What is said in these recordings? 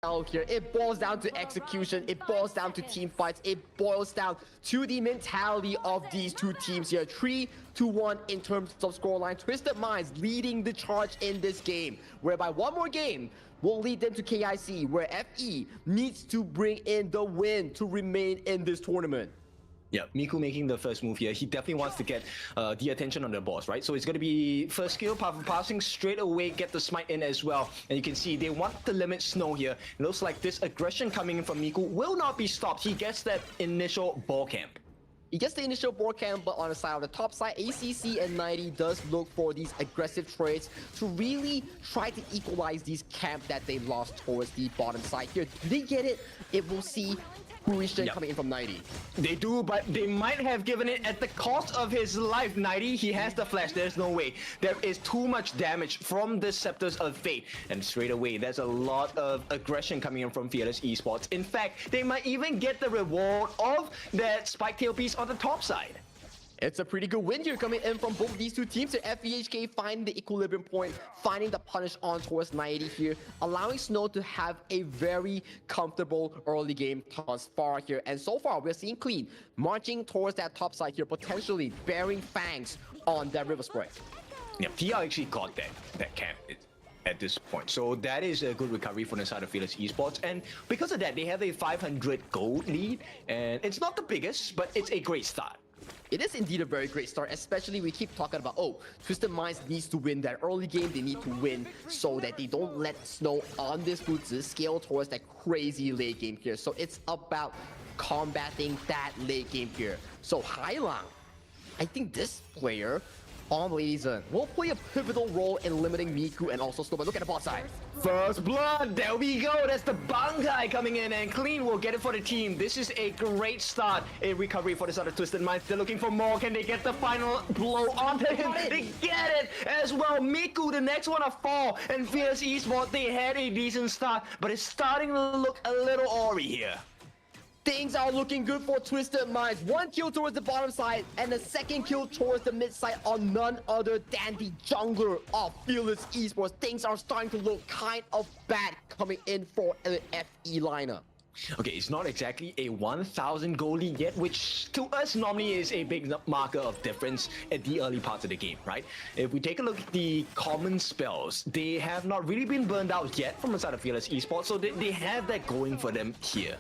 out here. It boils down to execution. It boils down to team fights. It boils down to the mentality of these two teams here. 3-1 in terms of scoreline. Twisted Minds leading the charge in this game, whereby one more game will lead them to KIC, where FE needs to bring in the win to remain in this tournament. Yeah, Miku making the first move here. He definitely wants to get the attention on the boss, right? So it's going to be first skill, powerful passing, straight away get the smite in as well. And you can see they want to limit Snow here. It looks like this aggression coming in from Miku will not be stopped. He gets that initial ball camp. He gets the initial board camp, but on the side of the top side, ACC and 90 does look for these aggressive trades to really try to equalize these camp that they lost towards the bottom side here. Do they get it? It will see Huishin coming in from 90. They do, but they might have given it at the cost of his life. 90, he has the flash. There's no way. There is too much damage from the Scepters of Fate. And straight away, there's a lot of aggression coming in from Fearless Esports. In fact, they might even get the reward of that Spike Tail piece on the top side. It's a pretty good win here coming in from both these two teams. So FEHK finding the equilibrium point, finding the punish on towards 90 here, allowing Snow to have a very comfortable early game thus far here. And so far, we're seeing Clean marching towards that top side here, potentially bearing fangs on that river spray. Yeah, he actually got that camp at this point. So that is a good recovery from the side of Fearless Esports. And because of that, they have a 500 gold lead. And it's not the biggest, but it's a great start. It is indeed a very great start, especially we keep talking about, oh, Twisted Minds needs to win that early game. They need to win so that they don't let Snow on this Futsu scale towards that crazy late game here. So it's about combating that late game here. So Hailang, I think this player on Lady Zhen will play a pivotal role in limiting Miku and also Snow. But look at the bot side. First blood, there we go. That's the Bankai coming in, and Clean will get it for the team. This is a great start, a recovery for the side of Twisted Minds. They're looking for more. Can they get the final blow onto him? They get it as well. Miku, the next one to fall, and Fierce Esports, they had a decent start, but it's starting to look a little awry here. Things are looking good for Twisted Minds. One kill towards the bottom side and the second kill towards the mid side on none other than the jungler of Fearless Esports. Things are starting to look kind of bad coming in for an FE lineup. Okay, it's not exactly a 1,000 goal lead yet, which to us normally is a big marker of difference at the early parts of the game, right? If we take a look at the common spells, they have not really been burned out yet from the side of Fearless Esports, so they have that going for them here.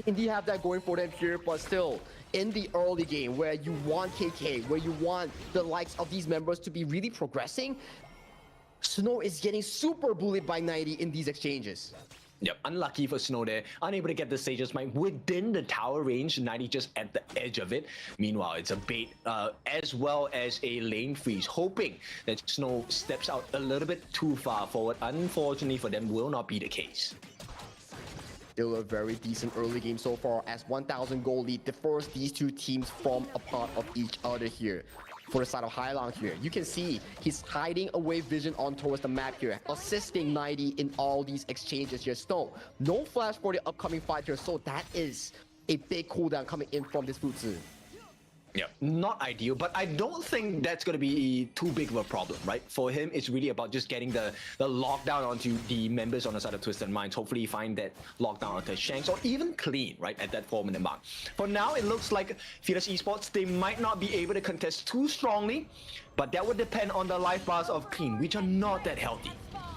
Indeed have that going for them here, but still in the early game where you want KK, where you want the likes of these members to be really progressing, Snow is getting super bullied by 90 in these exchanges. Yep, unlucky for Snow there, unable to get the Sage's Might within the tower range, 90 just at the edge of it. Meanwhile, it's a bait as well as a lane freeze, hoping that Snow steps out a little bit too far forward. Unfortunately for them, will not be the case. Still a very decent early game so far as 1,000 goal lead differs these two teams from a part of each other here. For the side of Hailang here, you can see he's hiding away vision on towards the map here, assisting 90 in all these exchanges here. Snow, no flash for the upcoming fight here, so that is a big cooldown coming in from this Futsu. Yeah, not ideal, but I don't think that's going to be too big of a problem, right? For him, it's really about just getting the lockdown onto the members on the side of Twisted Minds. Hopefully find that lockdown onto Shanks or even Clean, right, at that 4-minute mark. For now, it looks like Fearless Esports, they might not be able to contest too strongly, but that would depend on the life bars of Clean, which are not that healthy.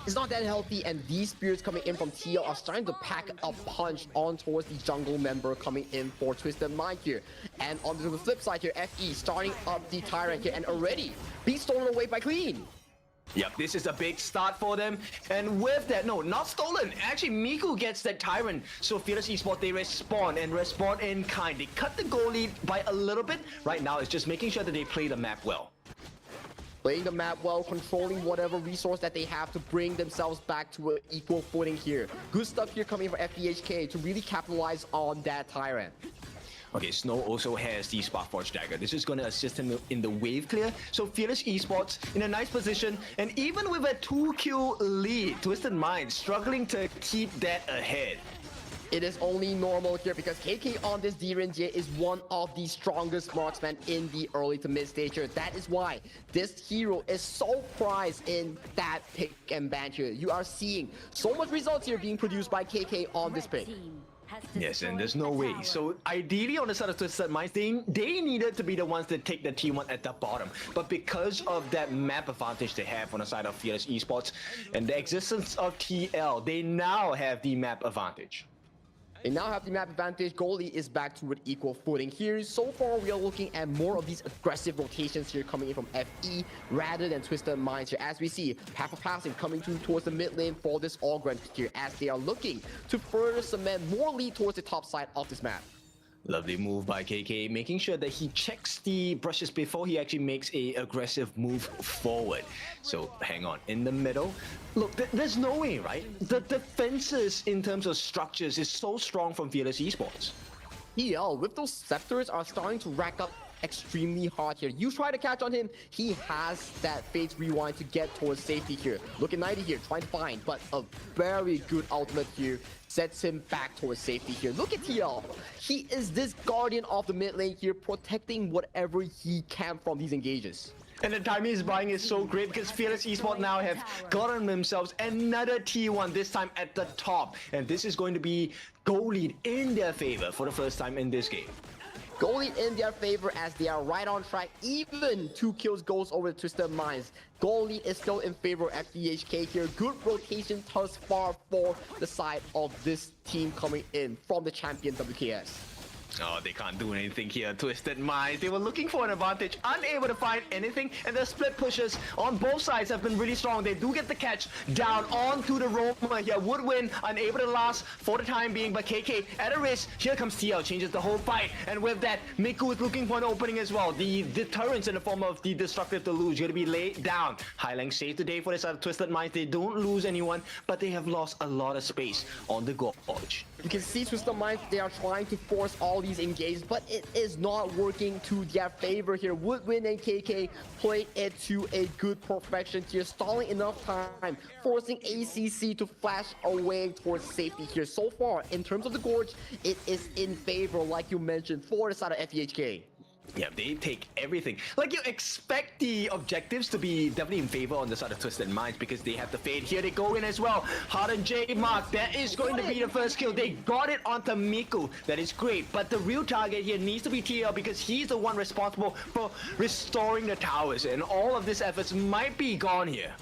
It's not that healthy, and these spirits coming in from TL are starting to pack a punch on towards the jungle member coming in for Twisted Mind here. And on the flip side here, FE starting up the Tyrant here and already being stolen away by Clean. Yep, this is a big start for them. And with that, no, not stolen. Actually, Miku gets that Tyrant. So Fearless Esports, they respond and respond in kind. They cut the goal lead by a little bit. Right now, it's just making sure that they play the map well. Playing the map well, controlling whatever resource that they have to bring themselves back to an equal footing here. Good stuff here coming from FEHK to really capitalize on that Tyrant. Okay, Snow also has the Sparkforge Dagger. This is going to assist him in the wave clear. So Fearless Esports in a nice position. And even with a 2-kill lead, Twisted Minds struggling to keep that ahead. It is only normal here because KK on this D-Range is one of the strongest marksmen in the early to mid stage here. That is why this hero is so prized in that pick and ban here. You are seeing so much results here being produced by KK on this pick. Yes, and there's no way. So ideally on the side of Twisted Minds, they needed to be the ones that take the T1 at the bottom. But because of that map advantage they have on the side of Fearless Esports and the existence of TL, they now have the map advantage. They now have the map advantage. Goalie is back to an equal footing here. So far, we are looking at more of these aggressive rotations here coming in from FE rather than Twisted Minds here. As we see, half of passing coming towards the mid lane for this Allgren here as they are looking to further cement more lead towards the top side of this map. Lovely move by KK, making sure that he checks the brushes before he actually makes a aggressive move forward. So hang on, in the middle. Look, there's no way, right? The defenses in terms of structures is so strong from Fearless Esports. TL with those scepters are starting to rack up extremely hard here. You try to catch on him, he has that Fate's Rewind to get towards safety here. Look at 90 here, trying to find, but a very good ultimate here sets him back towards safety here. Look at TL. He is this guardian of the mid lane here, protecting whatever he can from these engages. And the timing he's buying is so great because Fearless Esports now have gotten themselves another T1, this time at the top. And this is going to be goal lead in their favor for the first time in this game. Goalie in their favor as they are right on track. Even 2 kills goes over the Twisted Minds. Goalie is still in favor of FDHK here. Good rotation thus far for the side of this team coming in from the champion WKS. Oh, they can't do anything here, Twisted Minds. They were looking for an advantage, unable to find anything, and the split pushes on both sides have been really strong. They do get the catch down onto the Roma here. Woodwind unable to last for the time being, but KK at a risk. Here comes TL, changes the whole fight, and with that, Miku is looking for an opening as well. The deterrence in the form of the Destructive Deluge going to be laid down. Highline save today for this side of Twisted Minds. They don't lose anyone, but they have lost a lot of space on the gorge. You can see Twisted Minds, they are trying to force all these engages, but it is not working to their favor here. Woodwind and KK played it to a good perfection here, stalling enough time, forcing ACC to flash away towards safety here. So far, in terms of the gorge, it is in favor, like you mentioned, for the side of FEHK. Yeah, they take everything. Like, you expect the objectives to be definitely in favor on the side of Twisted Minds because they have the fade. Here they go in as well. Harden J Mark, that is going to be the first kill. They got it onto Miku. That is great. But the real target here needs to be TL because he's the one responsible for restoring the towers. And all of this efforts might be gone here.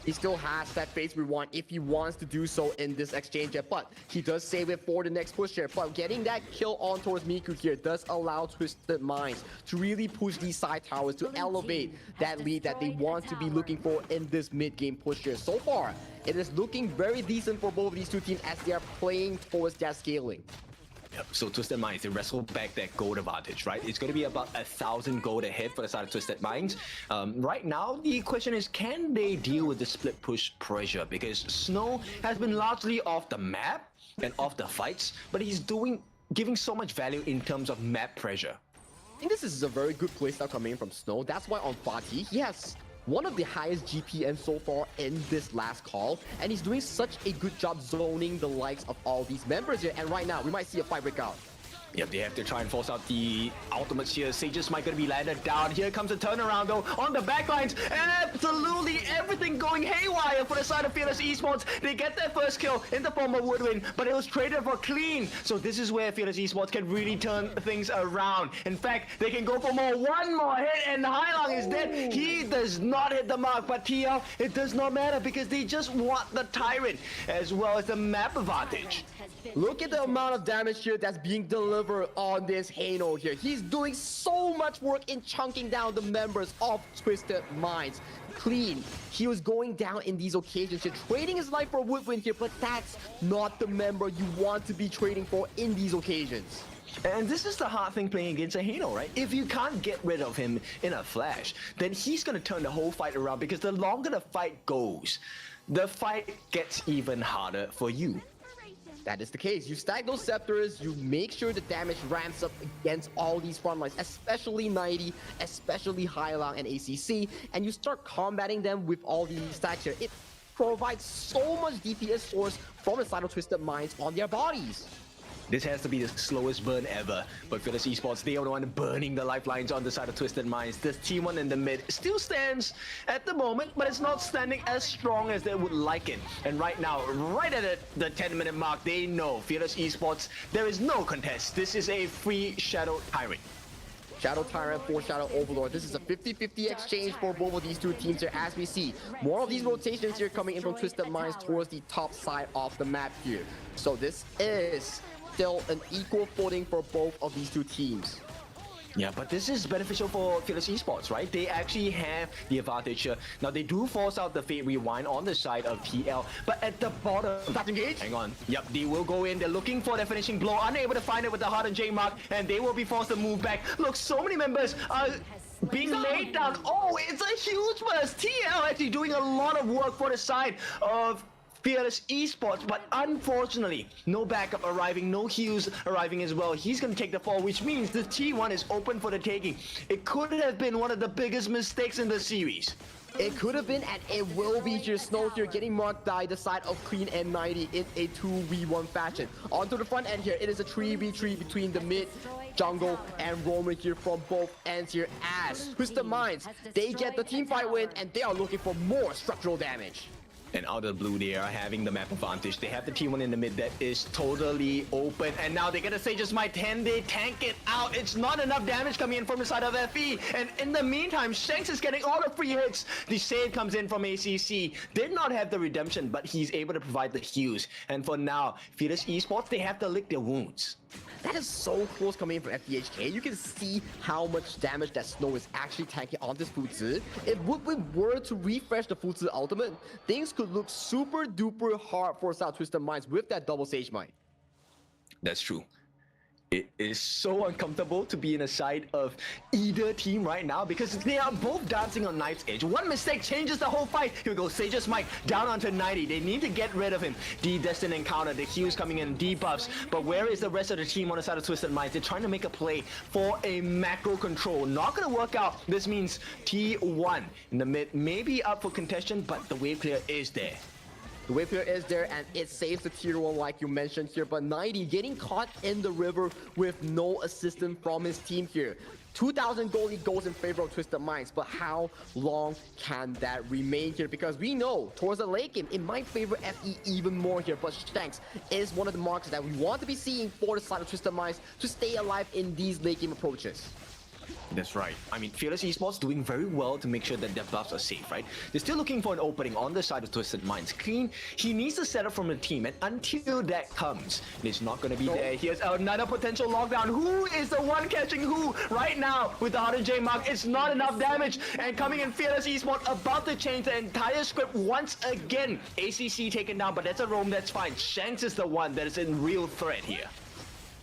He still has that Fate's Rewind if he wants to do so in this exchange here, but he does save it for the next push here. But getting that kill on towards Miku here does allow Twisted Minds to really push these side towers to elevate that lead that they want to be looking for in this mid-game push here. So far, it is looking very decent for both of these two teams as they are playing towards their scaling. Yep. So Twisted Minds, they wrestle back that gold advantage, right? It's going to be about 1,000 gold ahead for the side of Twisted Minds. Right now, the question is, can they deal with the split push pressure? Because Snow has been largely off the map and off the fights, but he's giving so much value in terms of map pressure. I think this is a very good playstyle coming in from Snow. That's why on Fatih, he has one of the highest GPM so far in this last call, and he's doing such a good job zoning the likes of all these members here. And right now, we might see a fight break out. Yep, they have to try and force out the ultimates here. Sages might gonna be landed down. Here comes the turnaround though on the backlines. Absolutely everything going haywire for the side of Fearless Esports. They get their first kill in the form of Woodwind, but it was traded for clean. So this is where Fearless Esports can really turn things around. In fact, they can go for more. One more hit and Hailang is dead. He does not hit the mark, but TL, it does not matter because they just want the Tyrant as well as the map advantage. Look at the amount of damage here that's being delivered on this Hano here. He's doing so much work in chunking down the members of Twisted Minds. Clean. He was going down in these occasions here, trading his life for Woodwind here, but that's not the member you want to be trading for in these occasions. And this is the hard thing playing against a Hano, right? If you can't get rid of him in a flash, then he's going to turn the whole fight around because the longer the fight goes, the fight gets even harder for you. That is the case. You stack those scepters, you make sure the damage ramps up against all these front lines, especially 90, especially Hailang and ACC, and you start combating them with all these stacks here. It provide so much DPS source from the side of Twisted Minds on their bodies. This has to be the slowest burn ever, but Fearless Esports, they are the one burning the lifelines on the side of Twisted Minds. This T1 in the mid still stands at the moment, but it's not standing as strong as they would like it. And right now, right at the 10-minute mark, they know Fearless Esports, there is no contest. This is a free Shadow Tyrant. Shadow Tyrant for Shadow Overlord. This is a 50-50 exchange for both of these two teams here, as we see more of these rotations here coming in from Twisted Minds towards the top side of the map here. So this is still an equal footing for both of these two teams. Yeah, but this is beneficial for Fearless Esports, right? They actually have the advantage here. Now, they do force out the Fate Rewind on the side of TL, but at the bottom... That's engaged. Hang on. Yep, they will go in. They're looking for their finishing blow, unable to find it with the hard and J mark, and they will be forced to move back. Look, so many members are being laid down. Oh, it's a huge burst. TL actually doing a lot of work for the side of Fearless Esports, but unfortunately, no backup arriving, no heals arriving as well. He's going to take the fall, which means the T1 is open for the taking. It could have been one of the biggest mistakes in the series. It could have been, and it will be here. Snow here getting marked by the side of Queen and 90 in a 2v1 fashion. Onto the front end here, it is a 3v3 between the mid, jungle, and Roman here from both ends here. As Twisted Minds, they get the team fight win, and they are looking for more structural damage. And out of the blue, they are having the map advantage. They have the T1 in the mid that is totally open. And now they get a Sage's Might 10. They tank it out. It's not enough damage coming in from the side of FE. And in the meantime, Shanks is getting all the free hits. The save comes in from ACC. Did not have the redemption, but he's able to provide the heals. And for now, Fearless Esports, they have to lick their wounds. That is so close coming in from FDHK. You can see how much damage that Snow is actually tanking on this Fuzi. If we were to refresh the Fuzi ultimate, things could look super duper hard for South Twisted Minds with that double Sage Might. That's true. It is so uncomfortable to be in a side of either team right now because they are both dancing on knife's edge. One mistake changes the whole fight. Here we go, Sage's Might down onto 90. They need to get rid of him. Destined Encounter, the heals coming in, debuffs. But where is the rest of the team on the side of Twisted Minds? They're trying to make a play for a macro control. Not going to work out. This means T1 in the mid may be up for contention, but the wave clear is there. The wave clear is there, and it saves the tier 1 like you mentioned here, but 90 getting caught in the river with no assistance from his team here. 2,000 gold lead goes in favor of Twisted Minds, but how long can that remain here? Because we know towards the late game, it might favor FE even more here, but Shanks is one of the marks that we want to be seeing for the side of Twisted Minds to stay alive in these late game approaches. That's right. I mean, Fearless Esports doing very well to make sure that their buffs are safe, right? They're still looking for an opening on the side of Twisted Minds. Clean, he needs to set up from the team, and until that comes, it's not going to be there. Here's another potential lockdown. Who is the one catching who right now with the 100J mark? It's not enough damage, and coming in Fearless Esports about to change the entire script once again. ACC taken down, but that's a roam, that's fine. Shanks is the one that is in real threat here.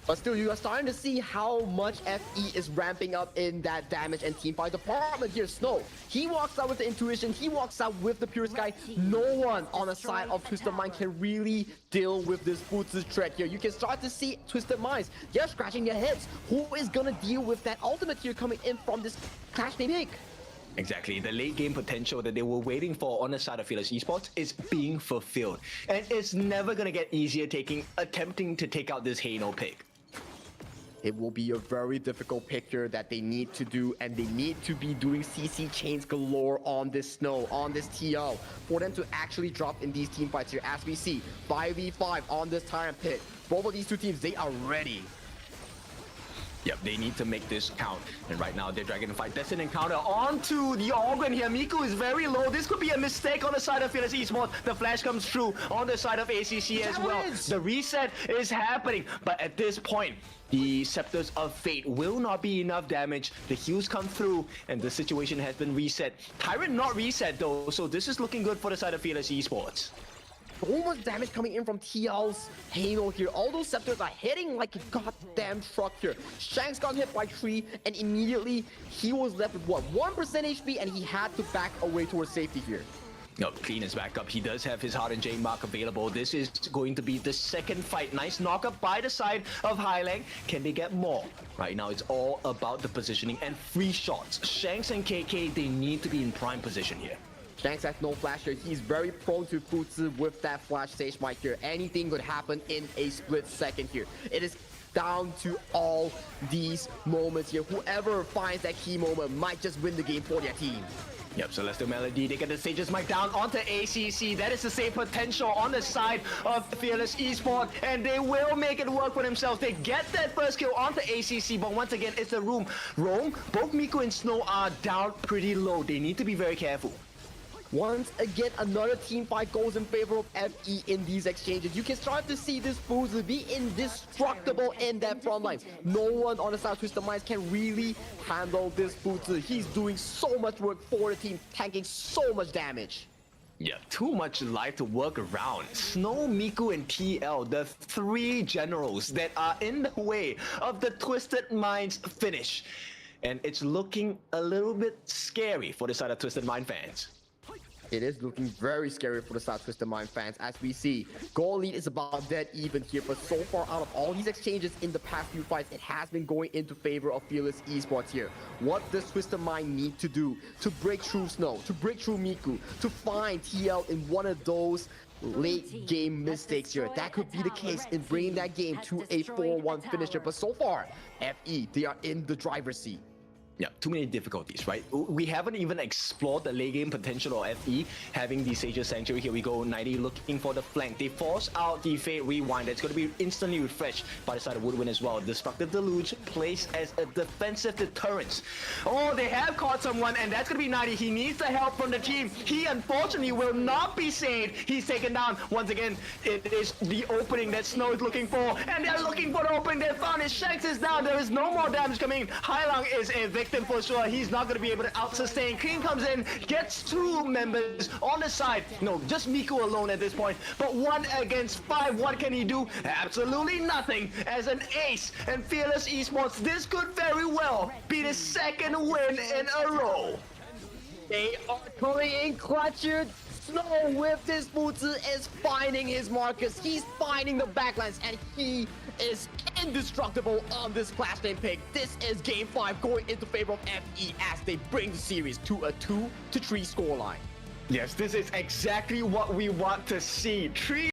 But still, you are starting to see how much FE is ramping up in that damage and teamfight department here. Snow, he walks out with the intuition, he walks out with the pure sky. No one on the side of Twisted Mind can really deal with this Fuzi's threat here. You can start to see Twisted Minds, they're scratching their heads. Who is gonna deal with that ultimate here coming in from this Clash they pick? Exactly. The late game potential that they were waiting for on the side of Fearless Esports is being fulfilled. And it's never gonna get easier attempting to take out this Hano pick. It will be a very difficult picture that they need to do, and they need to be doing CC chains galore on this Snow, on this TL, for them to actually drop in these team fights here. As we see, 5v5 on this Tyrant pit. Both of these two teams, they are ready. Yep, they need to make this count. And right now, they're dragging the fight. Destined Encounter onto the Organ here. Miku is very low. This could be a mistake on the side of Fearless Esports. The flash comes through on the side of ACC as well. The reset is happening. But at this point, the Scepters of Fate will not be enough damage. The heals come through, and the situation has been reset. Tyrant not reset, though, so this is looking good for the side of Fearless Esports. So much damage coming in from TL's Halo here. All those Scepters are hitting like a goddamn truck here. Shanks got hit by 3, and immediately he was left with what, 1% HP, and he had to back away towards safety here. No, Clean is back up. He does have his Hard and J mark available. This is going to be the second fight. Nice knock-up by the side of Highlang. Can they get more? Right now, it's all about the positioning and free shots. Shanks and KK, they need to be in prime position here. Shanks has no flash here. He's very prone to Futsu with that flash stage mic here. Anything could happen in a split second here. It is down to all these moments here. Whoever finds that key moment might just win the game for their team. Yep, Celestial Melody, they get the Sage's mic down onto ACC. That is the same potential on the side of Fearless Esports, and they will make it work for themselves. They get that first kill onto ACC, but once again, it's a room. Both Miku and Snow are down pretty low. They need to be very careful. Once again, another team fight goes in favor of FE in these exchanges. You can start to see this Fuzu be indestructible in that front line. No one on the side of Twisted Minds can really handle this Fuzu. He's doing so much work for the team, tanking so much damage. Yeah, too much life to work around. Snow, Miku, and TL, the three generals that are in the way of the Twisted Minds finish. And it's looking a little bit scary for the side of Twisted Mind fans. It is looking very scary for the South Twisted Mind fans, as we see. Goal lead is about dead even here, but so far out of all these exchanges in the past few fights, it has been going into favor of Fearless Esports here. What does Twisted Mind need to do to break through Snow, to break through Miku, to find TL in one of those late game mistakes here? That could be the case in bringing that game to a 4-1 finisher, but so far, FE, they are in the driver's seat. Yeah, too many difficulties, right? We haven't even explored the late game potential of FE, having the Sage's Sanctuary. Here we go, 90 looking for the flank. They force out the Fade Rewind. That's going to be instantly refreshed by the side of Woodwind as well. Destructive Deluge placed as a defensive deterrence. Oh, they have caught someone, and that's going to be 90. He needs the help from the team. He unfortunately will not be saved. He's taken down. Once again, it is the opening that Snow is looking for, and they're looking for the opening. They found it. Shanks is down. There is no more damage coming. Hailong is a victim for sure. He's not going to be able to out-sustain. King comes in, gets two members on the side. No, just Miku alone at this point. But 1 against 5, what can he do? Absolutely nothing. As an ace and Fearless Esports, this could very well be the second win in a row. They are coming in clutch here. Snow with this Futsu is finding his markers. He's finding the backlines, and he is indestructible on this Clash Name pick. This is game 5 going into favor of FE as they bring the series to a 2-3 scoreline. Yes, this is exactly what we want to see. 3